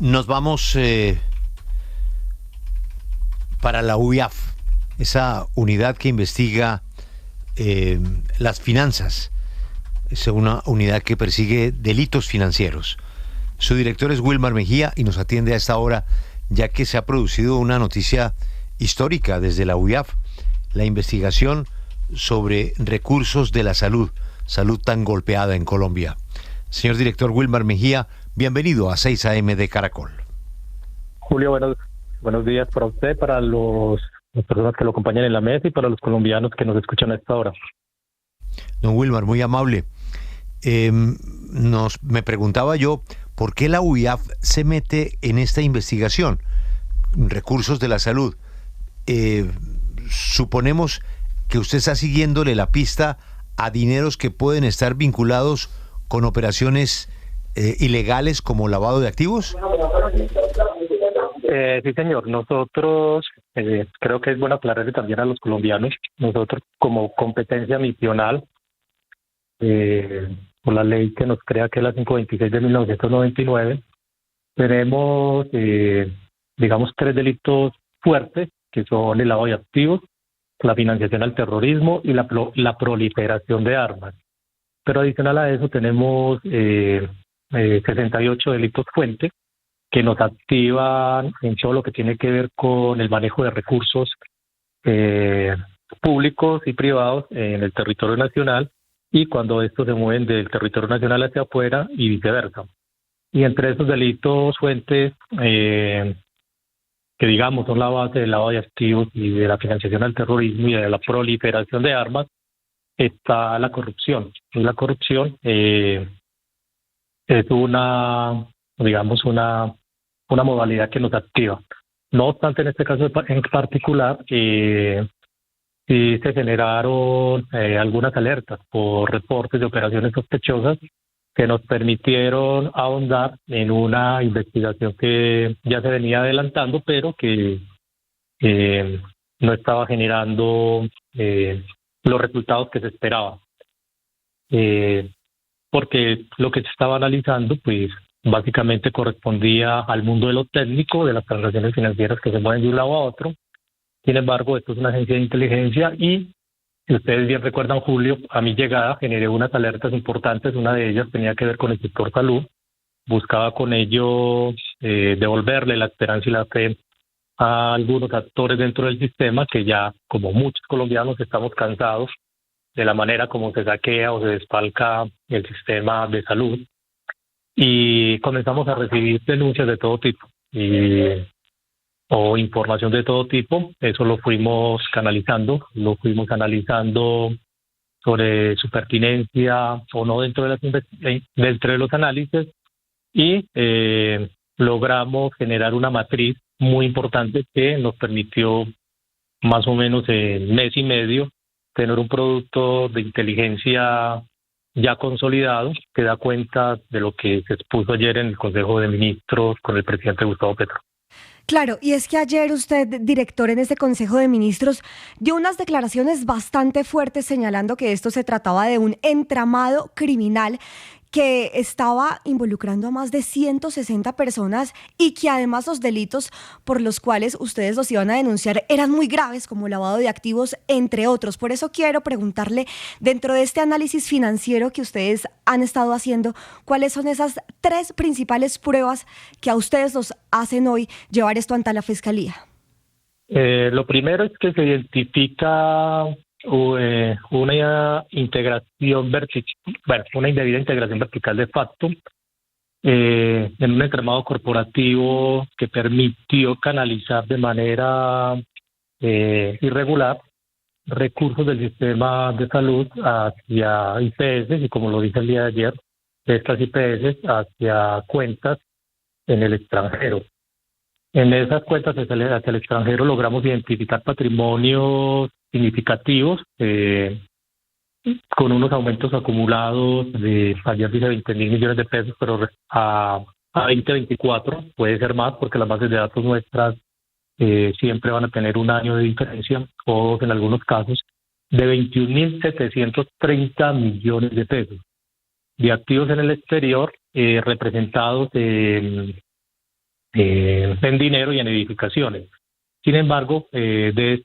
Nos vamos para la UIAF, esa unidad que investiga las finanzas. Es una unidad que persigue delitos financieros. Su director es Wilmar Mejía y nos atiende a esta hora, ya que se ha producido una noticia histórica desde la UIAF, la investigación sobre recursos de la salud tan golpeada en Colombia. Señor director Wilmar Mejía, bienvenido a 6 AM de Caracol. Julio, buenos días para usted, para las personas que lo acompañan en la mesa y para los colombianos que nos escuchan a esta hora. Don Wilmar, muy amable. Me preguntaba yo, ¿por qué la UIAF se mete en esta investigación? Recursos de la salud. Suponemos que usted está siguiéndole la pista a dineros que pueden estar vinculados con operaciones ilegales como lavado de activos. Sí, señor. Nosotros, creo que es bueno aclararle también a los colombianos, nosotros como competencia misional, por la ley que nos crea, que es la 526 de 1999, tenemos, digamos, 3 delitos fuertes, que son el lavado de activos, la financiación al terrorismo y la proliferación de armas. Pero adicional a eso tenemos 68 delitos fuentes que nos activan en todo lo que tiene que ver con el manejo de recursos públicos y privados en el territorio nacional, y cuando estos se mueven del territorio nacional hacia afuera y viceversa. Y entre esos delitos fuentes, que digamos son la base del lavado de activos y de la financiación al terrorismo y de la proliferación de armas, está la corrupción. Y la corrupción es una modalidad que nos activa. No obstante, en este caso en particular, sí se generaron algunas alertas por reportes de operaciones sospechosas que nos permitieron ahondar en una investigación que ya se venía adelantando, pero que no estaba generando los resultados que se esperaban. Porque lo que se estaba analizando, pues, básicamente correspondía al mundo de lo técnico, de las transacciones financieras que se mueven de un lado a otro. Sin embargo, esto es una agencia de inteligencia y, si ustedes bien recuerdan, Julio, a mi llegada generé unas alertas importantes. Una de ellas tenía que ver con el sector salud. Buscaba con ello devolverle la esperanza y la fe a algunos actores dentro del sistema que ya, como muchos colombianos, estamos cansados de la manera como se saquea o se desfalca el sistema de salud. Y comenzamos a recibir denuncias de todo tipo o información de todo tipo. Eso lo fuimos analizando sobre su pertinencia o no dentro de los análisis, y logramos generar una matriz muy importante que nos permitió más o menos en mes y medio tener un producto de inteligencia ya consolidado que da cuenta de lo que se expuso ayer en el Consejo de Ministros con el presidente Gustavo Petro. Claro, y es que ayer usted, director, en este Consejo de Ministros, dio unas declaraciones bastante fuertes señalando que esto se trataba de un entramado criminal que estaba involucrando a más de 160 personas y que además los delitos por los cuales ustedes los iban a denunciar eran muy graves, como lavado de activos, entre otros. Por eso quiero preguntarle, dentro de este análisis financiero que ustedes han estado haciendo, ¿cuáles son esas 3 principales pruebas que a ustedes los hacen hoy llevar esto ante la Fiscalía? Lo primero es que se identifica una indebida integración vertical de facto en un entramado corporativo que permitió canalizar de manera irregular recursos del sistema de salud hacia IPS, y como lo dije el día de ayer, estas IPS hacia cuentas en el extranjero. En esas cuentas hacia el extranjero logramos identificar patrimonios significativos, con unos aumentos acumulados de, ayer dice 20.000 millones de pesos, pero a 2024 puede ser más, porque las bases de datos nuestras siempre van a tener un año de diferencia, o en algunos casos de 21.730 millones de pesos de activos en el exterior, representados en en dinero y en edificaciones. Sin embargo, de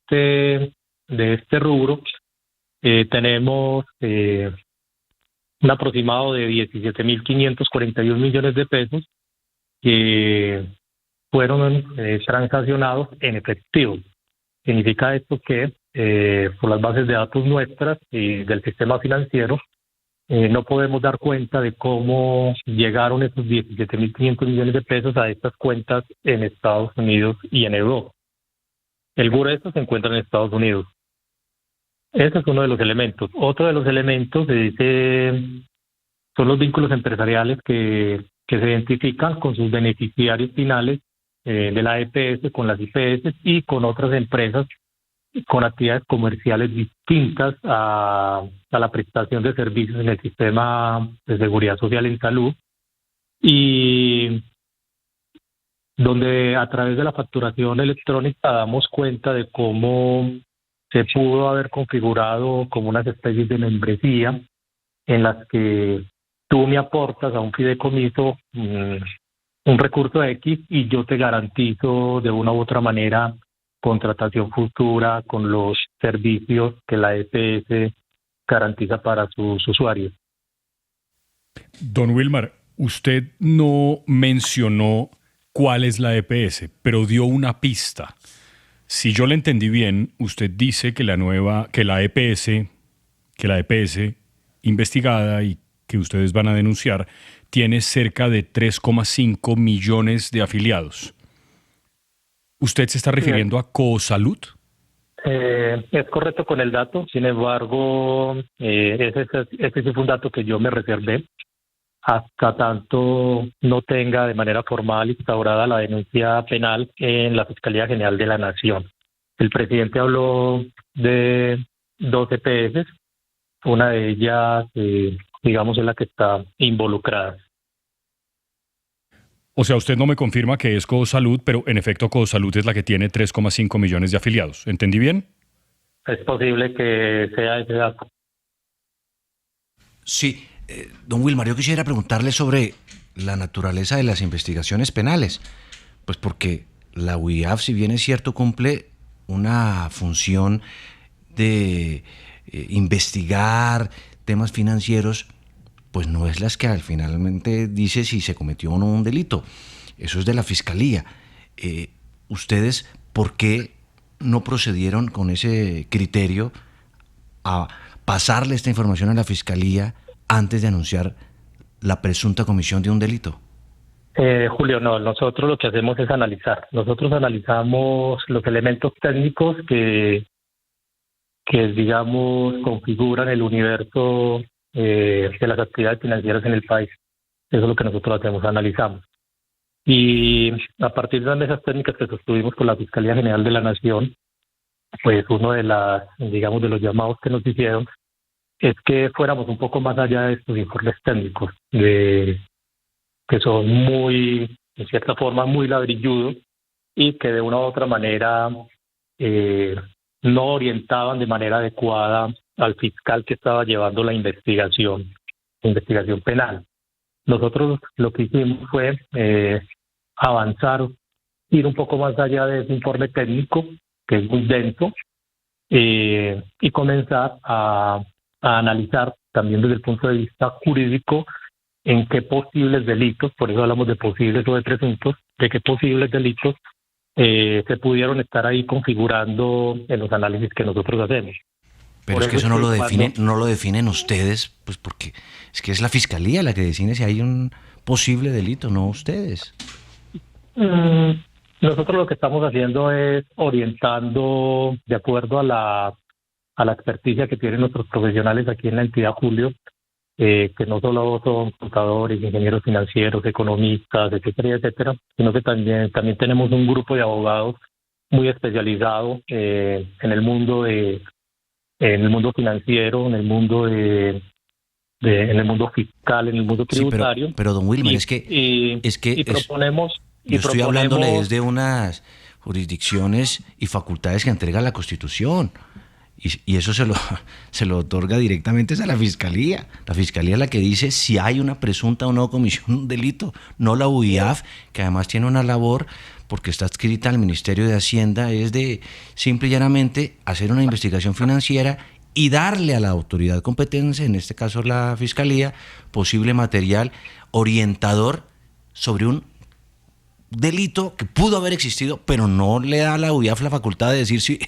este rubro tenemos un aproximado de 17.541 millones de pesos que fueron transaccionados en efectivo. Significa esto que por las bases de datos nuestras y del sistema financiero no podemos dar cuenta de cómo llegaron esos 17.500 millones de pesos a estas cuentas en Estados Unidos y en Europa. El grueso se encuentra en Estados Unidos. Ese es uno de los elementos. Otro de los elementos son los vínculos empresariales que se identifican con sus beneficiarios finales de la EPS, con las IPS y con otras empresas con actividades comerciales distintas a la prestación de servicios en el sistema de seguridad social en salud, y donde a través de la facturación electrónica damos cuenta de cómo se pudo haber configurado como unas especies de membresía en las que tú me aportas a un fideicomiso un recurso X y yo te garantizo de una u otra manera contratación futura con los servicios que la EPS garantiza para sus usuarios. Don Wilmar, usted no mencionó cuál es la EPS, pero dio una pista. Si yo le entendí bien, usted dice que la EPS investigada y que ustedes van a denunciar tiene cerca de 3,5 millones de afiliados. ¿Usted se está refiriendo a Cosalud? Es correcto con el dato, sin embargo, ese sí fue un dato que yo me reservé hasta tanto no tenga de manera formal instaurada la denuncia penal en la Fiscalía General de la Nación. El presidente habló de 2 EPS, una de ellas, digamos, es la que está involucrada. O sea, usted no me confirma que es Cosalud, pero en efecto Cosalud es la que tiene 3,5 millones de afiliados. ¿Entendí bien? Es posible que sea ese dato. Sí, don Wilmar, yo quisiera preguntarle sobre la naturaleza de las investigaciones penales. Pues porque la UIAF, si bien es cierto, cumple una función de investigar temas financieros, pues no es las que al finalmente dice si se cometió o no un delito. Eso es de la Fiscalía. ¿Ustedes por qué no procedieron con ese criterio a pasarle esta información a la Fiscalía antes de anunciar la presunta comisión de un delito? Julio, no, nosotros lo que hacemos es analizar. Nosotros analizamos los elementos técnicos que digamos, configuran el universo de las actividades financieras en el país. Eso es lo que nosotros hacemos, analizamos. Y a partir de las mesas técnicas que sostuvimos con la Fiscalía General de la Nación, pues uno de los llamados que nos hicieron es que fuéramos un poco más allá de estos informes técnicos, que son muy, en cierta forma, muy ladrilludos y que de una u otra manera no orientaban de manera adecuada al fiscal que estaba llevando la investigación penal. Nosotros lo que hicimos fue avanzar, ir un poco más allá de ese informe técnico, que es muy denso, y comenzar a analizar también desde el punto de vista jurídico en qué posibles delitos, por eso hablamos de posibles o de presuntos, de qué posibles delitos se pudieron estar ahí configurando en los análisis que nosotros hacemos. Pero es que eso no lo definen ustedes, pues porque es que es la Fiscalía la que define si hay un posible delito, no ustedes. Nosotros lo que estamos haciendo es orientando de acuerdo a la experticia que tienen nuestros profesionales aquí en la entidad, Julio, que no solo son contadores, ingenieros financieros, economistas, etcétera, etcétera, sino que también tenemos un grupo de abogados muy especializado en el mundo financiero, en el mundo en el mundo fiscal, en el mundo tributario. Sí, pero don Wilmar, es que proponemos. Yo estoy hablándole desde unas jurisdicciones y facultades que entrega la Constitución. Y eso se lo otorga directamente a la Fiscalía. La Fiscalía es la que dice si hay una presunta o no comisión de un delito, no la UIAF, que además tiene una labor, porque está adscrita al Ministerio de Hacienda, es de simple y llanamente hacer una investigación financiera y darle a la autoridad competente, en este caso la Fiscalía, posible material orientador sobre un delito que pudo haber existido, pero no le da a la UIAF la facultad de decir si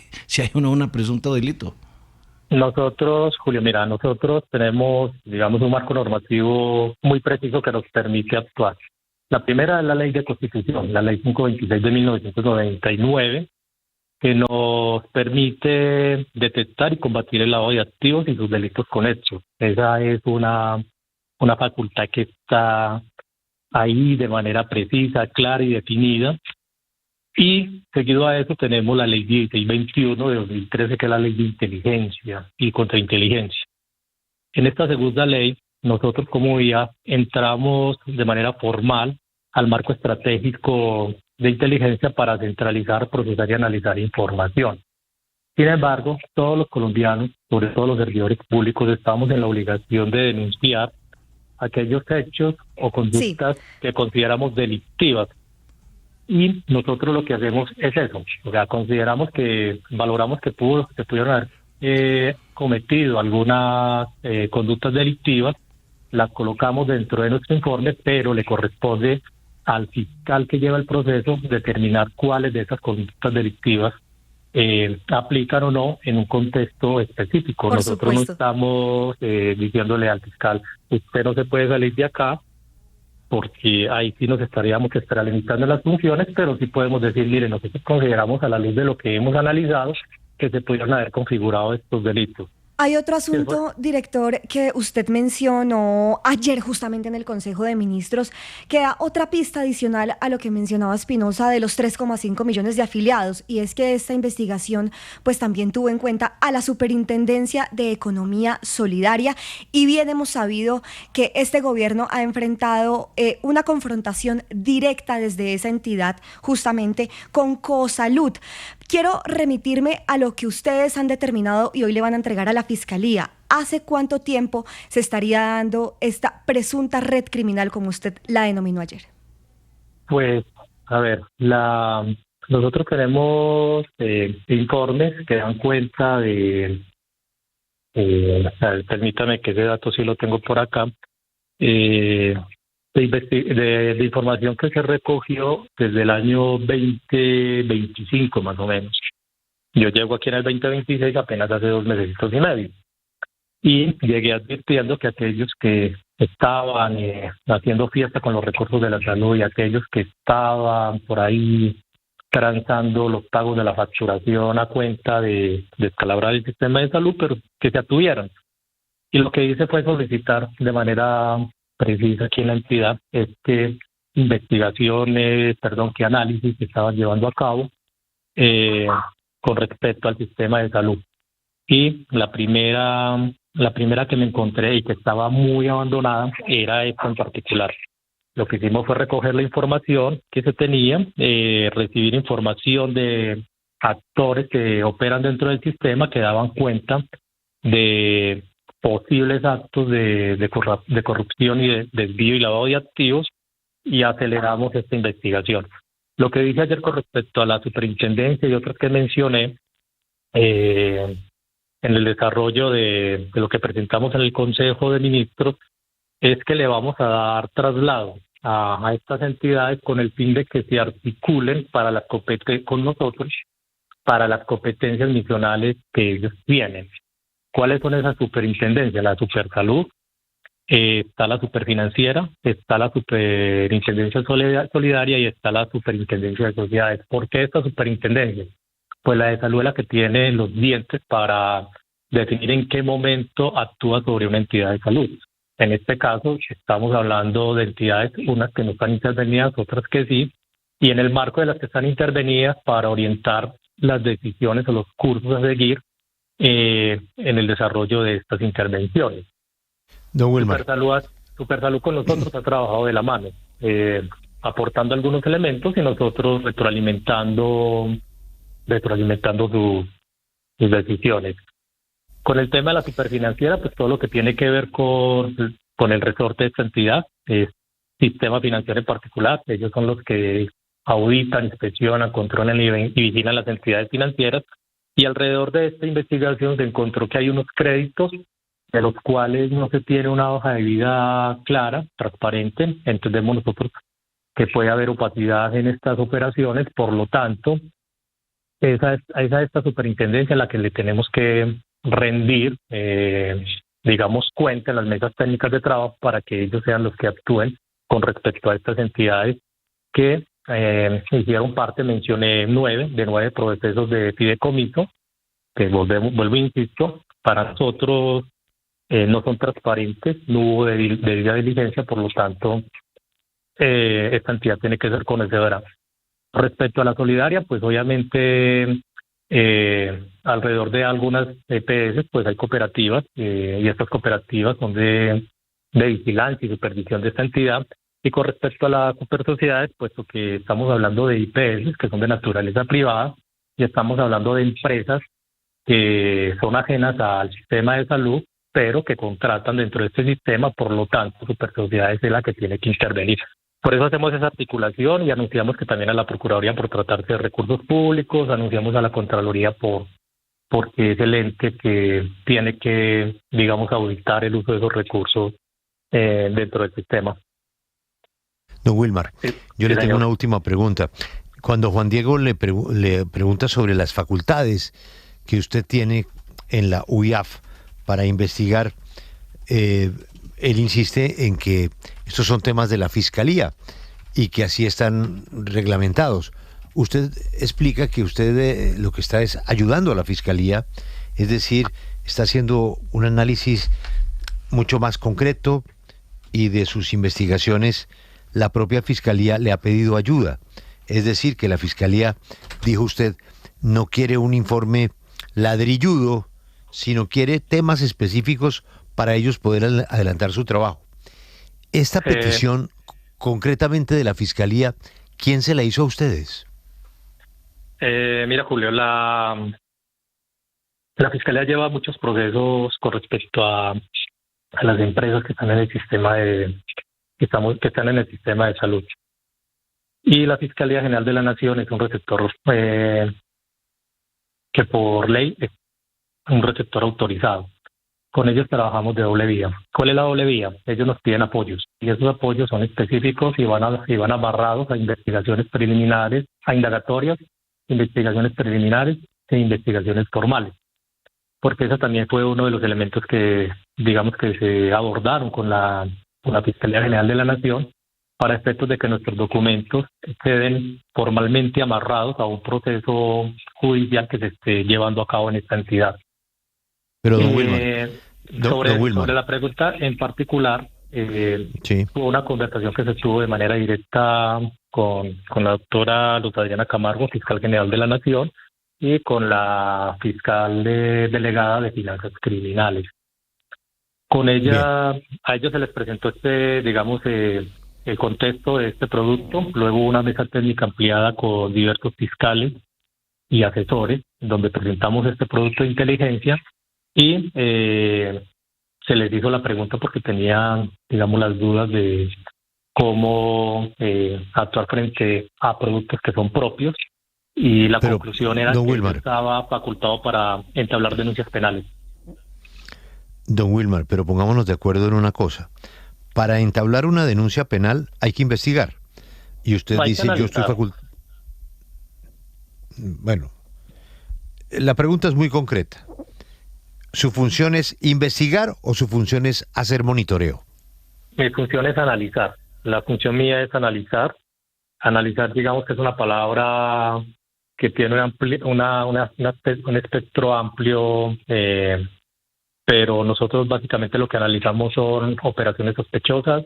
hay o no una presunto delito. Nosotros, Julio, mira, nosotros tenemos, digamos, un marco normativo muy preciso que nos permite actuar. La primera es la Ley de Constitución, la Ley 526 de 1999, que nos permite detectar y combatir el lavado de activos y sus delitos conexos. Esa es una facultad que está ahí de manera precisa, clara y definida. Y seguido a eso tenemos la Ley 1621 de 2013, que es la Ley de Inteligencia y Contrainteligencia. En esta segunda ley, nosotros como IA entramos de manera formal al marco estratégico de inteligencia para centralizar, procesar y analizar información. Sin embargo, todos los colombianos, sobre todo los servidores públicos, estamos en la obligación de denunciar aquellos hechos o conductas que consideramos delictivas. Y nosotros lo que hacemos es eso, o sea, valoramos que pudieron haber cometido algunas conductas delictivas, las colocamos dentro de nuestro informe, pero le corresponde al fiscal que lleva el proceso determinar cuáles de esas conductas delictivas aplican o no en un contexto específico. Por Nosotros supuesto. no estamos diciéndole al fiscal, usted no se puede salir de acá, porque ahí sí nos estaríamos extralimitando las funciones, pero sí podemos decir, mire, nosotros consideramos a la luz de lo que hemos analizado que se pudieron haber configurado estos delitos. Hay otro asunto, director, que usted mencionó ayer justamente en el Consejo de Ministros, que da otra pista adicional a lo que mencionaba Espinosa de los 3,5 millones de afiliados, y es que esta investigación pues también tuvo en cuenta a la Superintendencia de Economía Solidaria, y bien hemos sabido que este gobierno ha enfrentado una confrontación directa desde esa entidad justamente con Cosalud. Quiero remitirme a lo que ustedes han determinado y hoy le van a entregar a la Fiscalía. ¿Hace cuánto tiempo se estaría dando esta presunta red criminal, como usted la denominó ayer? Pues, a ver, nosotros tenemos informes que dan cuenta permítame que ese dato sí lo tengo por acá, de información que se recogió desde el año 2025 más o menos. Yo llego aquí en el 2026 apenas hace 2 meses y medio. Y llegué advirtiendo que aquellos que estaban haciendo fiesta con los recursos de la salud y aquellos que estaban por ahí transando los pagos de la facturación a cuenta de descalabrar el sistema de salud, pero que se atuvieran. Y lo que hice fue solicitar de manera precisa aquí en la entidad qué análisis se estaban llevando a cabo con respecto al sistema de salud. Y la primera que me encontré y que estaba muy abandonada era esta en particular. Lo que hicimos fue recoger la información que se tenía, recibir información de actores que operan dentro del sistema que daban cuenta de posibles actos de corrupción y de desvío y lavado de activos, y aceleramos esta investigación. Lo que dije ayer con respecto a la superintendencia y otras que mencioné, en el desarrollo de lo que presentamos en el Consejo de Ministros, es que le vamos a dar traslado a estas entidades con el fin de que se articulen con nosotros para las competencias misionales que ellos tienen. ¿Cuáles son esas superintendencias? La Supersalud, está la Superfinanciera, está la Superintendencia Solidaria y está la Superintendencia de Sociedades. ¿Por qué esta superintendencia? Pues la de salud es la que tiene los dientes para definir en qué momento actúa sobre una entidad de salud. En este caso estamos hablando de entidades, unas que no están intervenidas, otras que sí, y en el marco de las que están intervenidas para orientar las decisiones o los cursos a seguir en el desarrollo de estas intervenciones. Don Wilmar. Supersalud con nosotros ha trabajado de la mano, aportando algunos elementos y nosotros retroalimentando sus decisiones. Con el tema de la superfinanciera, pues todo lo que tiene que ver con el resorte de esta entidad, sistema financiero en particular, ellos son los que auditan, inspeccionan, controlan y vigilan las entidades financieras, y alrededor de esta investigación se encontró que hay unos créditos de los cuales no se tiene una hoja de vida clara, transparente. Entendemos nosotros que puede haber opacidad en estas operaciones, por lo tanto, esa es esta superintendencia a la que le tenemos que rendir, digamos, cuenta en las mesas técnicas de trabajo para que ellos sean los que actúen con respecto a estas entidades que hicieron parte. Mencioné 9 procesos de fideicomiso, que vuelvo e insisto, para nosotros no son transparentes, no hubo debida diligencia, por lo tanto, esta entidad tiene que ser conocedora. Respecto a la solidaria, pues obviamente alrededor de algunas EPS pues hay cooperativas, y estas cooperativas son de vigilancia y supervisión de esta entidad. Y con respecto a las supersociedades, puesto que estamos hablando de IPS que son de naturaleza privada, y estamos hablando de empresas que son ajenas al sistema de salud, pero que contratan dentro de este sistema, por lo tanto, supersociedades es la que tiene que intervenir. Por eso hacemos esa articulación y anunciamos que también a la Procuraduría por tratarse de recursos públicos, anunciamos a la Contraloría porque es el ente que tiene que, digamos, auditar el uso de esos recursos dentro del sistema. Don Wilmar, yo le tengo una última pregunta. Cuando Juan Diego le pregunta sobre las facultades que usted tiene en la UIAF para investigar, él insiste en que estos son temas de la Fiscalía y que así están reglamentados. Usted explica que usted lo que está es ayudando a la Fiscalía, es decir, está haciendo un análisis mucho más concreto, y de sus investigaciones la propia Fiscalía le ha pedido ayuda. Es decir, que la Fiscalía, dijo usted, no quiere un informe ladrilludo, sino quiere temas específicos para ellos poder adelantar su trabajo. Esta petición, concretamente de la Fiscalía, ¿quién se la hizo a ustedes? Mira, Julio, la Fiscalía lleva muchos procesos con respecto a las empresas que están en el sistema que están en el sistema de salud. Y la Fiscalía General de la Nación es un receptor que por ley es un receptor autorizado. Con ellos trabajamos de doble vía. ¿Cuál es la doble vía? Ellos nos piden apoyos, y esos apoyos son específicos y van amarrados a investigaciones preliminares, a indagatorias, investigaciones preliminares e investigaciones formales. Porque ese también fue uno de los elementos que, digamos, que se abordaron con la Fiscalía General de la Nación, para efectos de que nuestros documentos queden formalmente amarrados a un proceso judicial que se esté llevando a cabo en esta entidad. Pero don Wilmar, sobre la pregunta en particular, sí, hubo una conversación que se tuvo de manera directa con la doctora Luz Adriana Camargo, fiscal general de la Nación, y con la fiscal delegada de finanzas criminales. Con ella, a ellos se les presentó el contexto de este producto. Luego una mesa técnica ampliada con diversos fiscales y asesores, donde presentamos este producto de inteligencia, y se les hizo la pregunta porque tenían, digamos, las dudas de cómo actuar frente a productos que son propios, y la conclusión era que Wilmar, estaba facultado para entablar denuncias penales. Don Wilmar, pero pongámonos de acuerdo en una cosa. Para entablar una denuncia penal hay que investigar. Y usted dice, yo estoy facultado. Bueno, la pregunta es muy concreta. ¿Su función es investigar o su función es hacer monitoreo? Mi función es analizar. La función mía es analizar. Analizar, digamos que es una palabra que tiene un espectro amplio, pero nosotros básicamente lo que analizamos son operaciones sospechosas.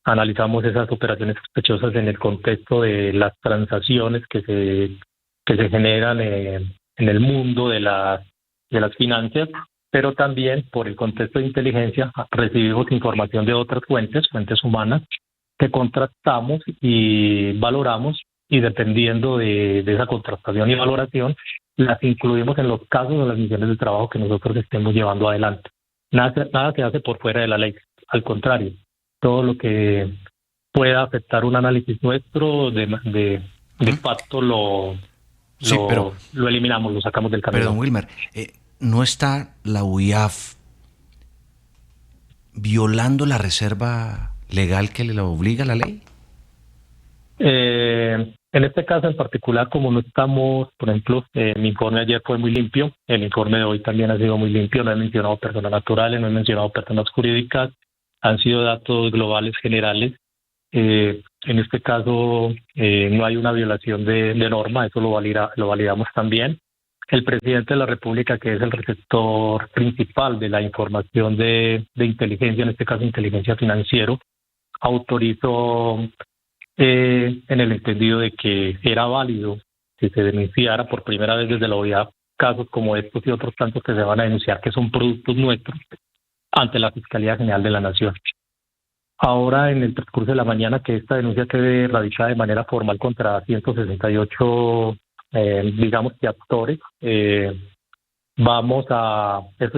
Analizamos esas operaciones sospechosas en el contexto de las transacciones que se generan en el mundo de las finanzas, pero también por el contexto de inteligencia recibimos información de otras fuentes humanas, que contrastamos y valoramos, y dependiendo de esa contrastación y valoración las incluimos en los casos o las misiones de trabajo que nosotros estemos llevando adelante. Nada se hace por fuera de la ley, al contrario, todo lo que pueda afectar un análisis nuestro de facto lo eliminamos, lo sacamos del camino. Pero, don Wilmar, ¿no está la UIAF violando la reserva legal que le obliga a la ley? En este caso en particular, como no estamos, por ejemplo, mi informe ayer fue muy limpio, el informe de hoy también ha sido muy limpio, no he mencionado personas naturales, no he mencionado personas jurídicas, han sido datos globales generales. En este caso no hay una violación de norma, eso lo validamos también. El presidente de la República, que es el receptor principal de la información de inteligencia, en este caso inteligencia financiera, autorizó en el entendido de que era válido que se denunciara por primera vez desde la OEA casos como estos y otros tantos que se van a denunciar que son productos nuestros ante la Fiscalía General de la Nación. Ahora, en el transcurso de la mañana, que esta denuncia quede radicada de manera formal contra 168, digamos que actores, eso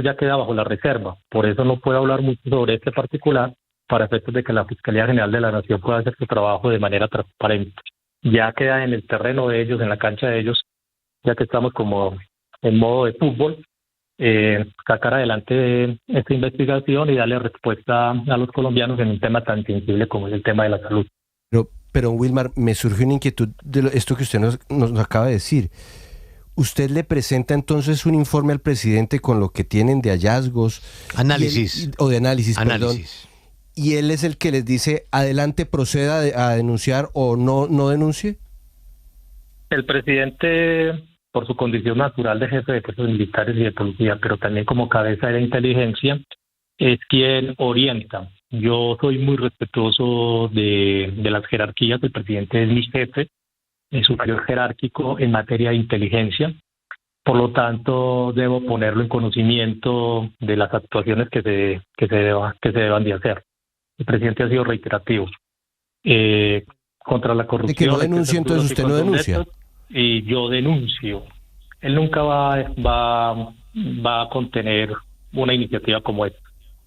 ya queda bajo la reserva. Por eso no puedo hablar mucho sobre este particular, para efectos de que la Fiscalía General de la Nación pueda hacer su trabajo de manera transparente. Ya queda en el terreno de ellos, en la cancha de ellos, ya que estamos como en modo de fútbol, sacar adelante esta investigación y darle respuesta a los colombianos en un tema tan sensible como es el tema de la salud. Pero Wilmar, me surgió una inquietud de esto que usted nos acaba de decir. ¿Usted le presenta entonces un informe al presidente con lo que tienen de hallazgos? Análisis. O de análisis, perdón. ¿Y él es el que les dice, adelante, proceda a denunciar o no denuncie? El presidente, por su condición natural de jefe de fuerzas militares y de policía, pero también como cabeza de la inteligencia, es quien orienta. Yo soy muy respetuoso de las jerarquías. El presidente es mi jefe, es superior jerárquico en materia de inteligencia. Por lo tanto, debo ponerlo en conocimiento de las actuaciones que se deban de hacer. El presidente ha sido reiterativo contra la corrupción. ¿De que no denuncie, entonces usted no denuncia? Y yo denuncio. Él nunca va a contener una iniciativa como esta.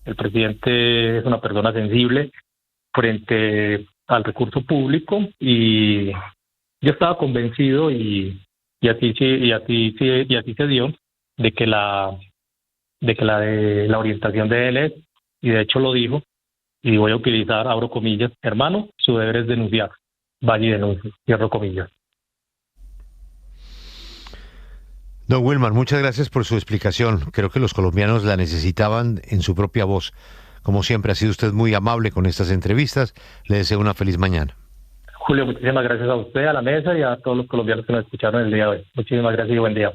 El presidente es una persona sensible frente al recurso público y yo estaba convencido y así se dio de que la orientación de él es, y de hecho lo dijo, y voy a utilizar, abro comillas, hermano, su deber es denunciar, vaya y denuncie, cierro comillas. Don Wilmar, muchas gracias por su explicación. Creo que los colombianos la necesitaban en su propia voz. Como siempre, ha sido usted muy amable con estas entrevistas. Le deseo una feliz mañana. Julio, muchísimas gracias a usted, a la mesa y a todos los colombianos que nos escucharon el día de hoy. Muchísimas gracias y buen día.